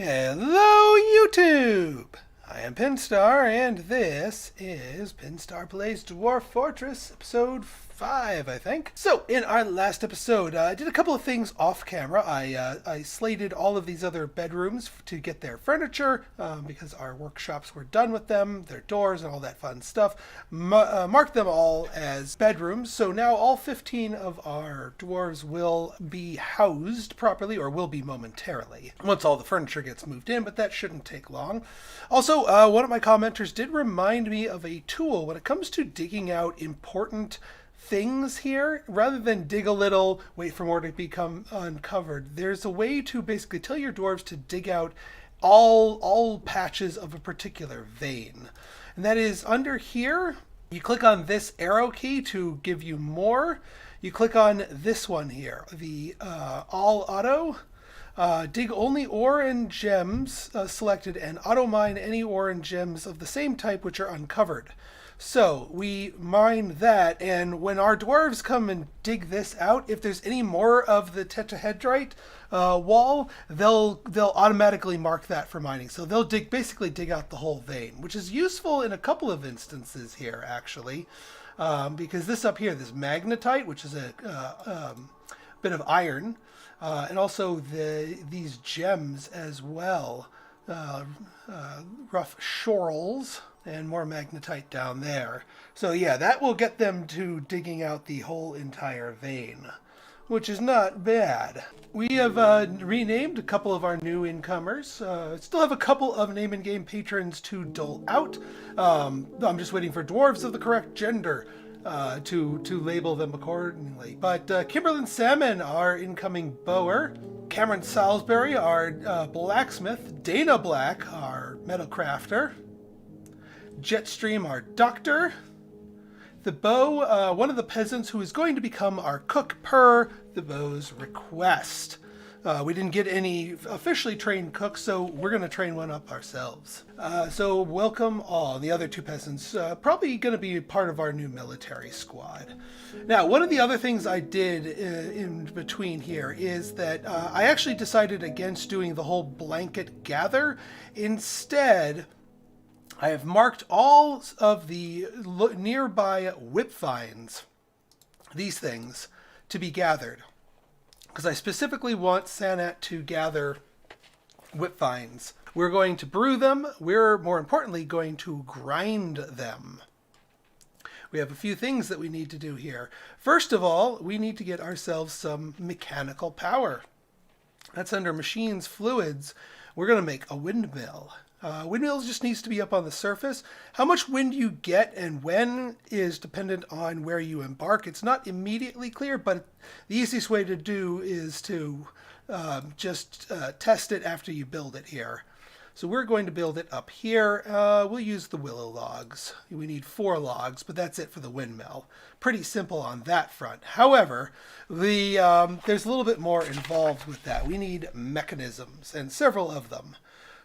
Hello, YouTube! I am Pinstar, and this is Pinstar Plays Dwarf Fortress, episode 5, I think. So, in our last episode, I did a couple of things off camera. I slated all of these other bedrooms to get their furniture, because our workshops were done with them, their doors and all that fun stuff. Marked them all as bedrooms, so now all 15 of our dwarves will be housed properly, or will be momentarily, once all the furniture gets moved in, but that shouldn't take long. Also, one of my commenters did remind me of a tool when it comes to digging out important things here. Rather than dig a little, wait for more to become uncovered, there's a way to basically tell your dwarves to dig out all patches of a particular vein. And that is under here. You click on this arrow key to give you more. You click on this one here, the all auto. Dig only ore and gems selected, and auto mine any ore and gems of the same type which are uncovered. So we mine that, and when our dwarves come and dig this out, if there's any more of the tetrahedrite wall, they'll automatically mark that for mining. So they'll basically dig out the whole vein, which is useful in a couple of instances here, actually, because this up here, this magnetite, which is a bit of iron, and also these gems as well, rough shorls, and more magnetite down there. So yeah, that will get them to digging out the whole entire vein, which is not bad. We have renamed a couple of our new incomers. Still have a couple of name and game patrons to dole out. I'm just waiting for dwarves of the correct gender to label them accordingly. But Kimberlyn Salmon, our incoming bower, Cameron Salisbury, our blacksmith, Dana Black, our metal crafter, Jetstream, our doctor, the bow, one of the peasants who is going to become our cook per the bow's request. We didn't get any officially trained cooks, so we're going to train one up ourselves. So welcome all. The other two peasants, probably going to be part of our new military squad. Now, one of the other things I did in between here is that I actually decided against doing the whole blanket gather. Instead, I have marked all of the nearby whip vines, these things, to be gathered, because I specifically want Sanat to gather whip vines. We're going to brew them. We're, more importantly, going to grind them. We have a few things that we need to do here. First of all, we need to get ourselves some mechanical power. That's under machines, fluids. We're going to make a windmill. Windmills just needs to be up on the surface. How much wind you get and when is dependent on where you embark. It's not immediately clear, but the easiest way to do is to just test it after you build it here. So we're going to build it up here. We'll use the willow logs. We need 4 logs, but that's it for the windmill. Pretty simple on that front. However, there's a little bit more involved with that. We need mechanisms, and several of them.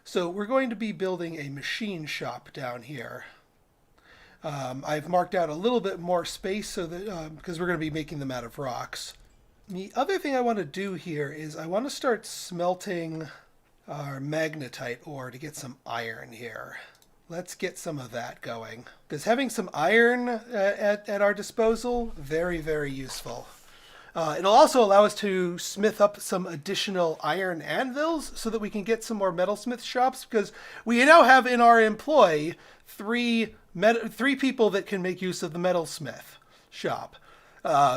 So we're going to be building a machine shop down here. I've marked out a little bit more space so that because we're going to be making them out of rocks. The other thing I want to do here is I want to start smelting our magnetite ore to get some iron here. Let's get some of that going, because having some iron at our disposal, very, very useful. It'll also allow us to smith up some additional iron anvils so that we can get some more metalsmith shops, because we now have in our employ three people that can make use of the metalsmith shop.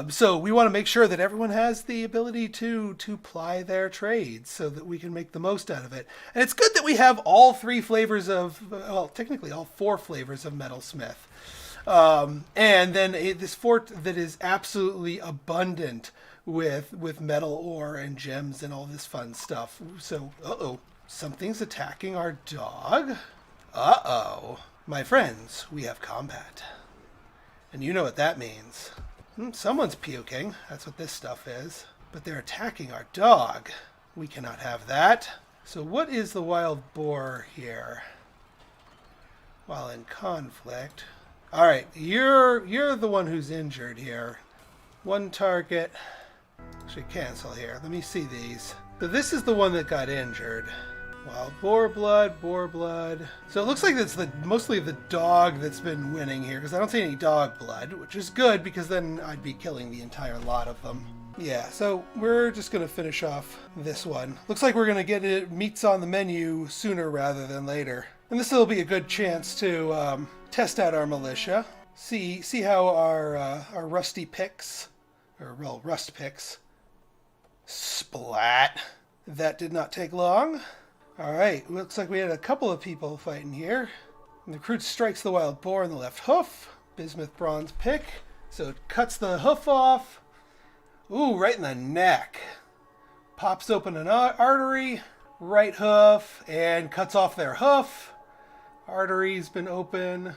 So we want to make sure that everyone has the ability to ply their trades so that we can make the most out of it. And it's good that we have all 3 flavors of, well, technically all 4 flavors of metalsmith. And then this fort that is absolutely abundant with metal ore and gems and all this fun stuff. So, something's attacking our dog. My friends, we have combat. And you know what that means. Someone's puking. That's what this stuff is. But they're attacking our dog. We cannot have that. So what is the wild boar here? While in conflict. All right, you're the one who's injured here. 1 target. Actually, cancel here. Let me see these. So this is the one that got injured. Wild boar blood, boar blood. So it looks like it's mostly the dog that's been winning here, because I don't see any dog blood, which is good, because then I'd be killing the entire lot of them. Yeah, so we're just going to finish off this one. Looks like we're going to get it meats on the menu sooner rather than later. And this will be a good chance to test out our militia. See how our rusty picks, or well, rust picks. Splat. That did not take long. Alright, looks like we had a couple of people fighting here. And the recruit strikes the wild boar in the left hoof. Bismuth bronze pick. So it cuts the hoof off. Ooh, right in the neck. Pops open an artery. Right hoof. And cuts off their hoof. Artery's been open.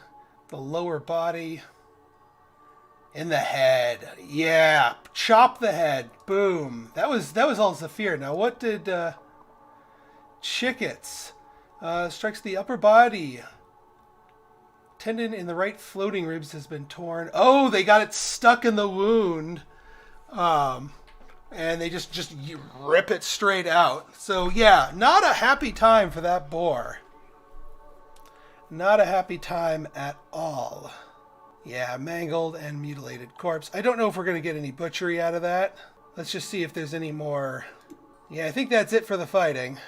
The lower body. In the head. Yeah. Chop the head. Boom. That was all Zephyr. Now what did... Chickets. Strikes the upper body. Tendon in the right floating ribs has been torn. Oh, they got it stuck in the wound. And they just rip it straight out. So yeah, not a happy time for that boar. Not a happy time at all. Yeah, mangled and mutilated corpse. I don't know if we're going to get any butchery out of that. Let's just see if there's any more. Yeah, I think that's it for the fighting.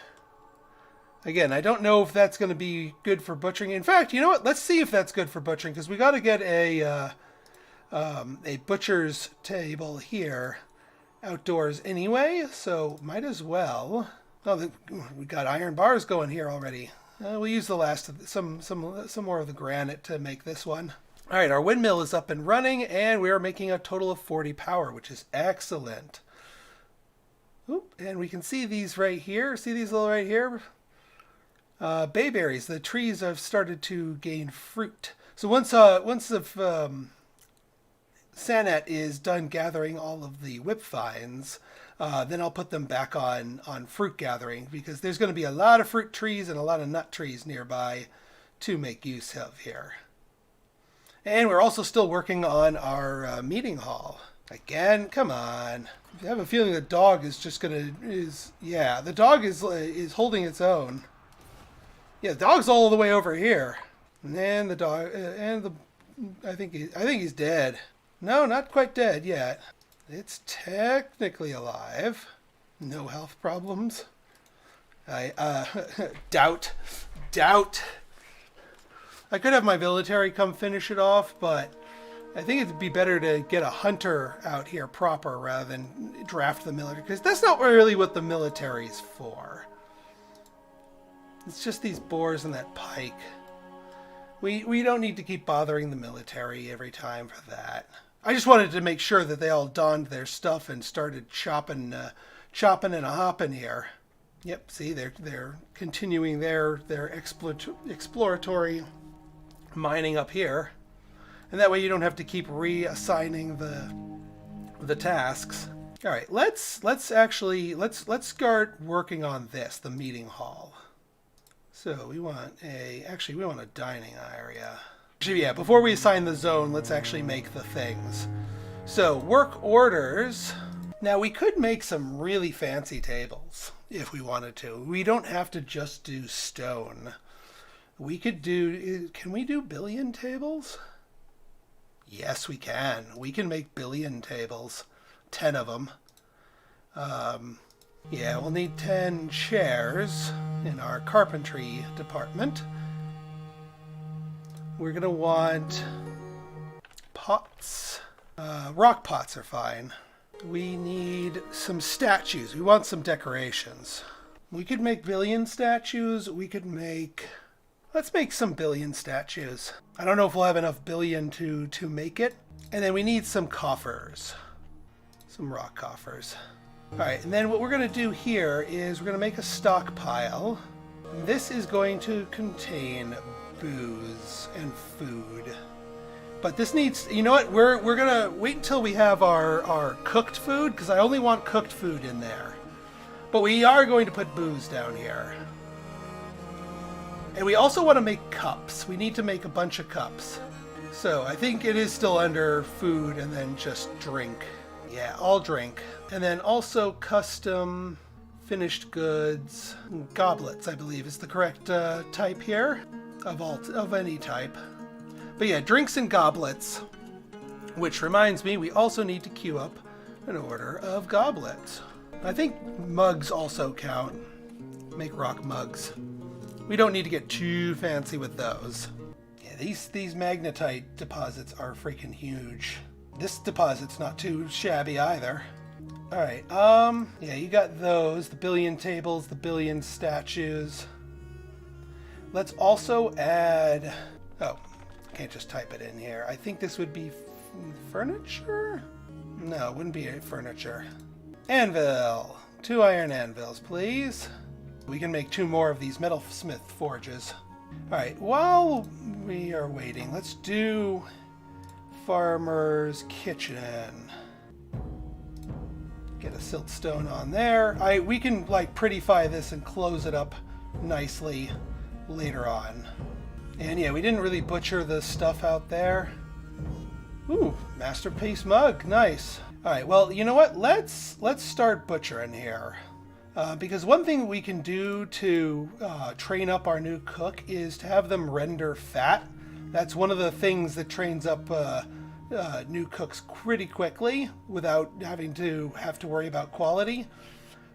Again, I don't know if that's going to be good for butchering. In fact, you know what? Let's see if that's good for butchering, because we got to get a butcher's table here outdoors anyway. So might as well. Oh, we got iron bars going here already. We'll use the last of some more of the granite to make this one. All right, our windmill is up and running, and we are making a total of 40 power, which is excellent. Oop, and we can see these right here. See these little right here? Bayberries. The trees have started to gain fruit. So once the Sanat is done gathering all of the whip vines, then I'll put them back on fruit gathering, because there's going to be a lot of fruit trees and a lot of nut trees nearby to make use of here. And we're also still working on our meeting hall. Again, come on. I have a feeling the dog is just yeah, the dog is holding its own. Yeah, the dog's all the way over here. And the dog, I think he's dead. No, not quite dead yet. It's technically alive. No health problems. I doubt. I could have my military come finish it off, but I think it'd be better to get a hunter out here proper rather than draft the military, because that's not really what the military's for. It's just these boars and that pike. We don't need to keep bothering the military every time for that. I just wanted to make sure that they all donned their stuff and started chopping and a hopping here. Yep, see, they're continuing their exploratory mining up here, and that way you don't have to keep reassigning the tasks. All right, let's start working on this, the meeting hall. So we want a dining area. Actually, yeah, before we assign the zone, let's actually make the things. So work orders. Now we could make some really fancy tables if we wanted to. We don't have to just do stone. We could do, can we do billion tables? Yes, we can. We can make billion tables. 10 of them. Yeah, we'll need 10 chairs in our carpentry department. We're going to want pots. Rock pots are fine. We need some statues. We want some decorations. We could make billion statues. We could make... Let's make some billion statues. I don't know if we'll have enough billion to make it. And then we need some coffers. Some rock coffers. Alright, and then what we're going to do here is we're going to make a stockpile. This is going to contain booze and food. But this needs, you know what, we're going to wait until we have our cooked food, because I only want cooked food in there. But we are going to put booze down here. And we also want to make cups. We need to make a bunch of cups. So I think it is still under food and then just drink. Yeah, all drink. And then also custom Finished goods. Goblets, I believe, is the correct type here. Of any type. But yeah, drinks and goblets. Which reminds me, we also need to queue up an order of goblets. I think mugs also count. Make rock mugs. We don't need to get too fancy with those. Yeah, these magnetite deposits are freaking huge. This deposit's not too shabby either. Alright, yeah, you got those. The billion tables, the billion statues. Let's also add... Oh, can't just type it in here. I think this would be furniture? No, it wouldn't be furniture. Anvil. 2 iron anvils, please. We can make 2 more of these metalsmith forges. Alright, while we are waiting, let's do farmer's kitchen. Get a siltstone on there. We can like prettify this and close it up nicely later on. And yeah, we didn't really butcher the stuff out there. Ooh, masterpiece mug, nice. All right, well, you know what? Let's start butchering here. Because one thing we can do to train up our new cook is to have them render fat. That's one of the things that trains up new cooks pretty quickly without having to worry about quality.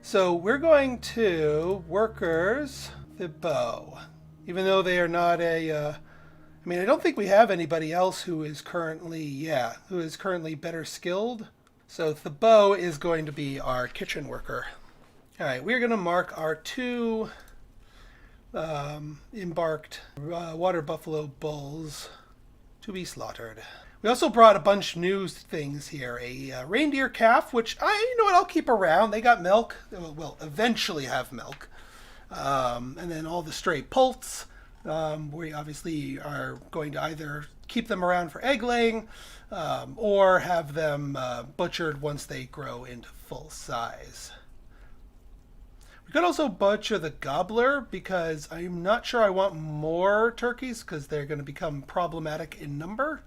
So we're going to workers the bow, even though they are not a. I mean, I don't think we have anybody else who is currently better skilled. So the bow is going to be our kitchen worker. All right, we're going to mark our 2 embarked water buffalo bulls to be slaughtered. We also brought a bunch of new things here. A reindeer calf, which you know what, I'll keep around. They got milk. Well, eventually have milk. And then all the stray poults. We obviously are going to either keep them around for egg laying or have them butchered once they grow into full size. We could also butcher the gobbler because I'm not sure I want more turkeys because they're going to become problematic in number.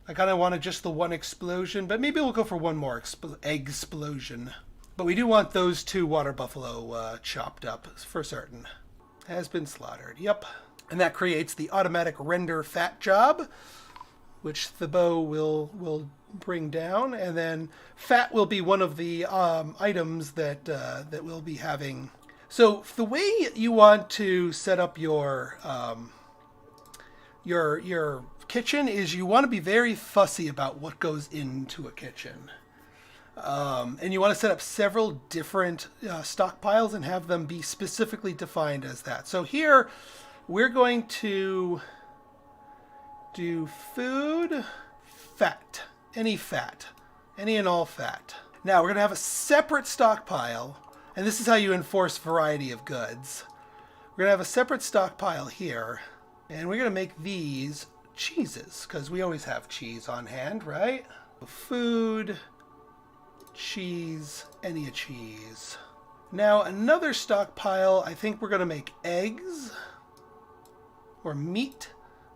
I kind of wanted just the 1 explosion, but maybe we'll go for 1 more egg explosion. But we do want those 2 water buffalo chopped up for certain. Has been slaughtered, yep. And that creates the automatic render fat job, which the bow will bring down. And then fat will be one of the items that we'll be having. So the way you want to set up your kitchen is you want to be very fussy about what goes into a kitchen. And you want to set up several different stockpiles and have them be specifically defined as that. So here we're going to do food, fat, any and all fat. Now we're going to have a separate stockpile, and this is how you enforce variety of goods. We're going to have a separate stockpile here, and we're going to make these cheeses, because we always have cheese on hand, right? Food, cheese, any cheese. Now another stockpile, I think we're going to make eggs or meat.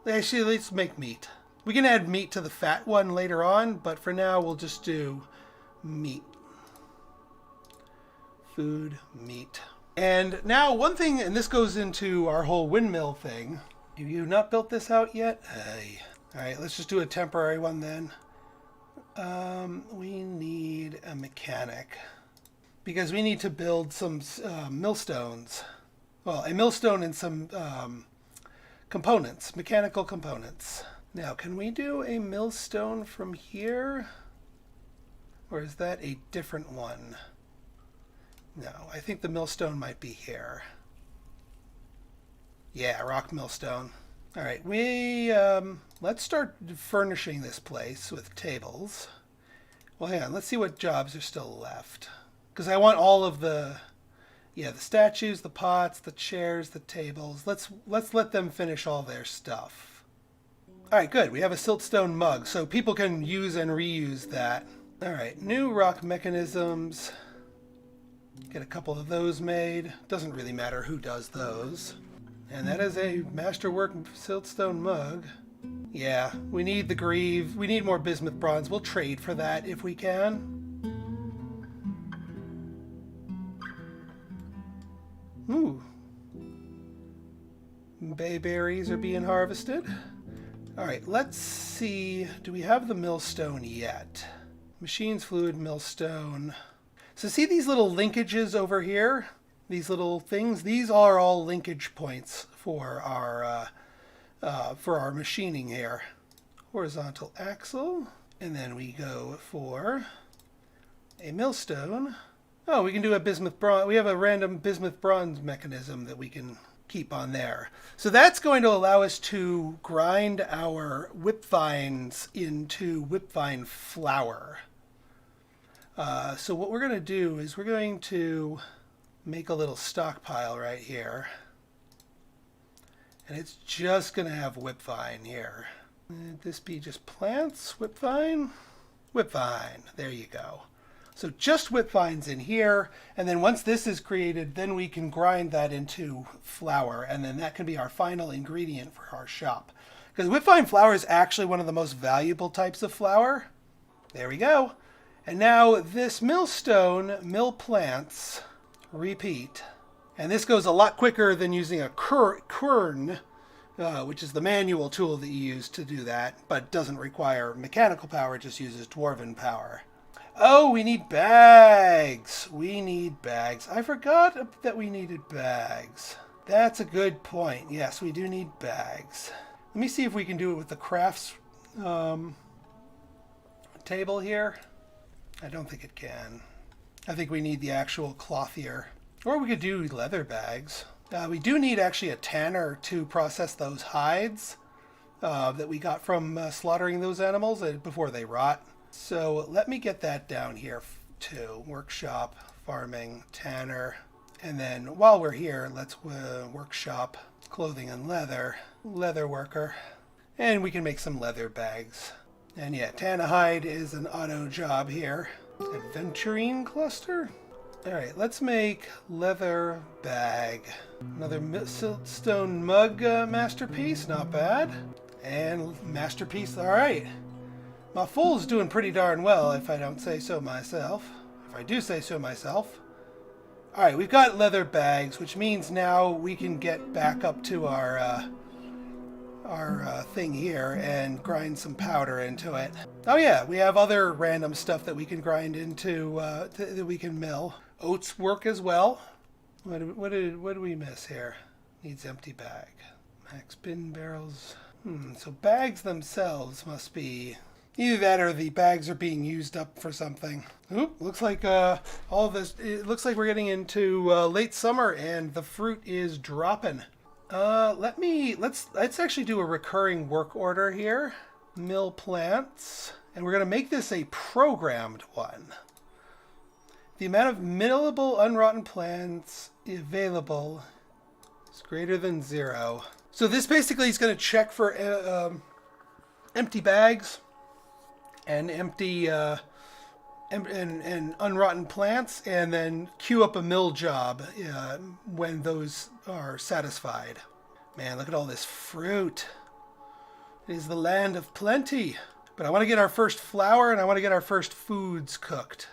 Actually, let's make meat. We can add meat to the fat one later on, but for now we'll just do meat. Food, meat. And now one thing, and this goes into our whole windmill thing. Have you not built this out yet? Hey. All right, let's just do a temporary one then. We need a mechanic because we need to build some millstones. Well, a millstone and some components, mechanical components. Now, can we do a millstone from here? Or is that a different one? No, I think the millstone might be here. Yeah, rock millstone. All right, let's start furnishing this place with tables. Well, hang on, let's see what jobs are still left. Because I want all of the statues, the pots, the chairs, the tables. Let's let them finish all their stuff. All right, good. We have a siltstone mug, so people can use and reuse that. All right, new rock mechanisms. Get a couple of those made. Doesn't really matter who does those. And that is a masterwork siltstone mug. Yeah, we need the greave. We need more bismuth bronze. We'll trade for that if we can. Ooh. Bayberries are being harvested. Alright, let's see. Do we have the millstone yet? Machines, fluid, millstone. So see these little linkages over here? These little things? These are all linkage points for our machining here. Horizontal axle. And then we go for a millstone. Oh, we can do a bismuth bronze. We have a random bismuth bronze mechanism that we can keep on there. So that's going to allow us to grind our whipvines into whipvine flour. So what we're going to do is we're going to make a little stockpile right here. And it's just going to have whipvine here. Would this be just plants? Whipvine? Whipvine. There you go. So just whipvines in here, and then once this is created, then we can grind that into flour, and then that can be our final ingredient for our shop. Because whipvine flour is actually one of the most valuable types of flour. There we go. And now this millstone, mill plants, repeat. And this goes a lot quicker than using a quern, which is the manual tool that you use to do that, but doesn't require mechanical power, it just uses dwarven power. Oh, we need bags. We need bags. I forgot that we needed bags. That's a good point. Yes, we do need bags. Let me see if we can do it with the crafts table here. I don't think it can. I think we need the actual clothier. Or we could do leather bags. We do need actually a tanner to process those hides that we got from slaughtering those animals before they rot. So let me get that down here too. Workshop, farming, tanner. And then while we're here, let's workshop clothing and leather worker. And we can make some leather bags. And yeah, Tannahide is an auto job here. Adventurine cluster. All right, let's make leather bag. Another siltstone mug masterpiece, not bad. And masterpiece, all right. My fool's doing pretty darn well, if I don't say so myself. If I do say so myself. All right, we've got leather bags, which means now we can get back up to our thing here and grind some powder into it. Oh yeah, we have other random stuff that we can grind into, that we can mill. Oats work as well. What do we miss here? Needs empty bag. Max bin barrels. So bags themselves must be... Either that or the bags are being used up for something. Oop, looks like all this. It looks like we're getting into late summer and the fruit is dropping. Let's actually do a recurring work order here. Mill plants, and we're gonna make this a programmed one. The amount of millable unrotten plants available is greater than 0. So this basically is going to check for empty bags and empty and unrotten plants, and then queue up a mill job when those are satisfied. Man, look at all this fruit. It is the land of plenty. But I want to get our first flour, and I want to get our first foods cooked.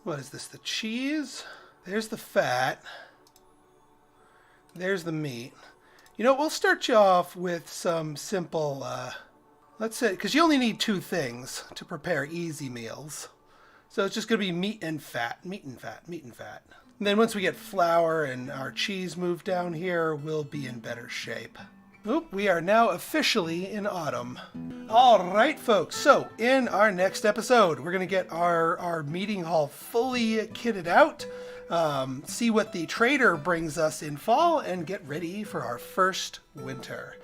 What is this, the cheese? There's the fat. There's the meat. You know, we'll start you off with some simple, let's say, because you only need 2 things to prepare easy meals. So it's just going to be meat and fat, meat and fat, meat and fat. And then once we get flour and our cheese moved down here, we'll be in better shape. Oop, we are now officially in autumn. All right, folks. So in our next episode, we're going to get our meeting hall fully kitted out, see what the trader brings us in fall, and get ready for our first winter.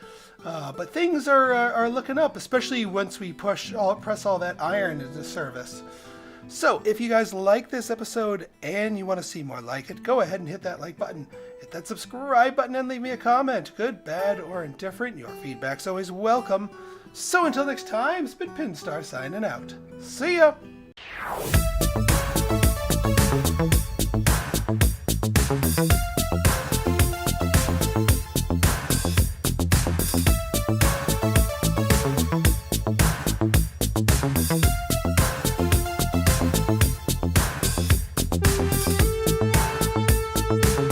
But things are looking up, especially once we press all that iron into service. So if you guys like this episode and you want to see more like it, go ahead and hit that like button. Hit that subscribe button and leave me a comment. Good, bad, or indifferent. Your feedback's always welcome. So until next time, it's been Pinstar signing out. See ya!